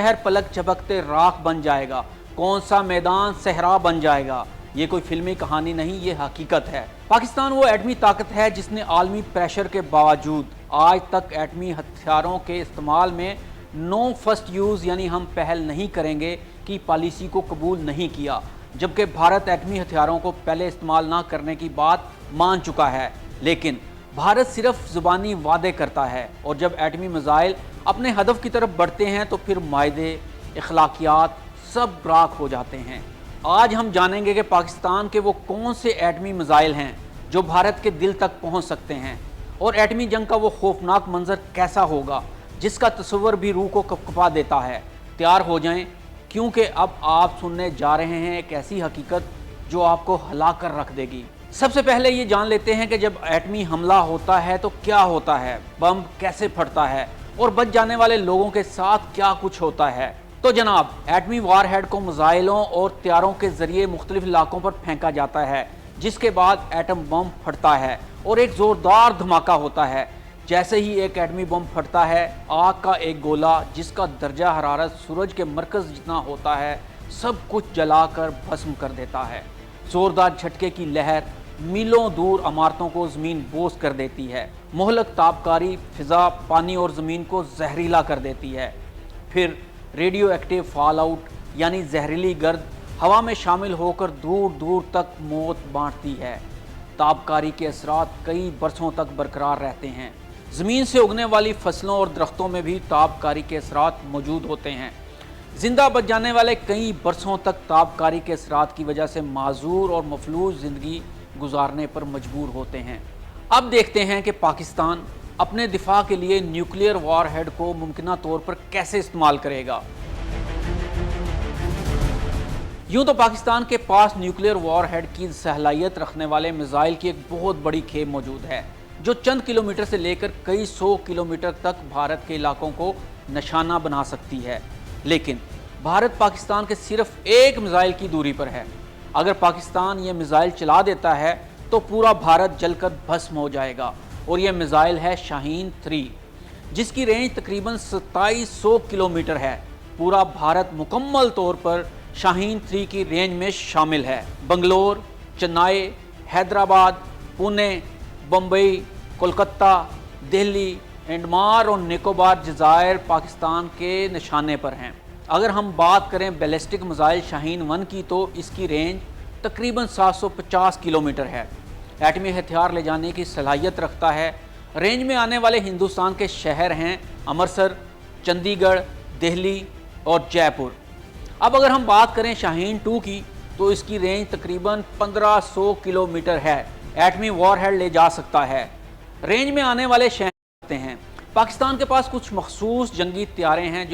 शहर पलक झपकते राख बन जाएगा, कौन सा मैदान सहरा बन जाएगा। ये कोई फिल्मी कहानी नहीं, ये हकीकत है। पाकिस्तान वो एटमी ताकत है जिसने आलमी प्रेशर के बावजूद आज तक एटमी हथियारों के इस्तेमाल में नो फर्स्ट यूज़ यानी हम पहल नहीं करेंगे की पॉलिसी को कबूल नहीं किया, जबकि भारत एटमी हथियारों को पहले इस्तेमाल ना करने की बात मान चुका है। लेकिन भारत सिर्फ ज़ुबानी वादे करता है और जब एटमी मिसाइल अपने हदफ की तरफ बढ़ते हैं तो फिर मायदे, अखलाकियात सब राख हो जाते हैं। आज हम जानेंगे कि पाकिस्तान के वो कौन से एटमी मिसाइल हैं जो भारत के दिल तक पहुंच सकते हैं और एटमी जंग का वो खौफनाक मंजर कैसा होगा जिसका तस्वर भी रूह को कपकपा देता है। तैयार हो जाएं, क्योंकि अब आप सुनने जा रहे हैं एक ऐसी हकीकत जो आपको हिला कर रख देगी। सबसे पहले ये जान लेते हैं कि जब एटमी हमला होता है तो क्या होता है, बम कैसे फटता है और बच जाने वाले लोगों के साथ क्या कुछ होता है। तो जनाब, एटमी वारहेड को मिसाइलों और त्यारों के जरिए मुख्तलिफ इलाकों पर फेंका जाता है, जिसके बाद एटम बम फटता है और एक ज़ोरदार धमाका होता है। जैसे ही एक एटमी बम फटता है, आग का एक गोला जिसका दर्जा हरारत सूरज के मरकज़ जितना होता है सब कुछ जलाकर भस्म कर देता है। ज़ोरदार झटके की लहर मीलों दूर इमारतों को ज़मीन बोस कर देती है। मोहलक ताबकारी फ़िज़ा, पानी और ज़मीन को जहरीला कर देती है। फिर रेडियो एक्टिव फॉल आउट यानी जहरीली गर्द हवा में शामिल होकर दूर दूर तक मौत बांटती है। ताबकारी के असरात कई बरसों तक बरकरार रहते हैं। ज़मीन से उगने वाली फसलों और दरख्तों में भी ताबकारी के असरात मौजूद होते हैं। जिंदा बच जाने वाले कई बरसों तक ताबकारी के असरात की वजह से माजूर और मफलूज ज़िंदगी गुजारने पर मजबूर होते हैं। अब देखते हैं कि पाकिस्तान अपने दिफा के लिए न्यूक्लियर वारहेड को मुमकिना तौर पर कैसे इस्तेमाल करेगा। यूं तो पाकिस्तान के पास न्यूक्लियर वारहेड की सलाहियत रखने वाले मिसाइल की एक बहुत बड़ी खेप मौजूद है, जो चंद किलोमीटर से लेकर कई 100 किलोमीटर तक भारत के इलाकों को निशाना बना सकती है। लेकिन भारत पाकिस्तान के सिर्फ एक मिसाइल की दूरी पर है। अगर पाकिस्तान ये मिसाइल चला देता है तो पूरा भारत जलकर भस्म हो जाएगा और ये मिसाइल है शाहीन 3, जिसकी रेंज तकरीबन 2700 किलोमीटर है। पूरा भारत मुकम्मल तौर पर शाहीन 3 की रेंज में शामिल है। बंगलोर, चेन्नई, हैदराबाद, पुणे, बम्बई, कोलकाता, दिल्ली, अंडमान और निकोबार जज़ायर पाकिस्तान के निशाने पर हैं। अगर हम बात करें बैलिस्टिक मिसाइल शाहीन 1 की तो इसकी रेंज तकरीबन 750 किलोमीटर है। एटमी हथियार ले जाने की सलाहियत रखता है। रेंज में आने वाले हिंदुस्तान के शहर हैं अमृतसर, चंडीगढ़, दिल्ली और जयपुर। अब अगर हम बात करें शाहीन 2 की तो इसकी रेंज तकरीबन 1500 किलोमीटर है। एटमी वारहेड ले जा सकता है। रेंज में आने वाले शहर हैं। पाकिस्तान के पास कुछ मखसूस जंगी तैयारे हैं जो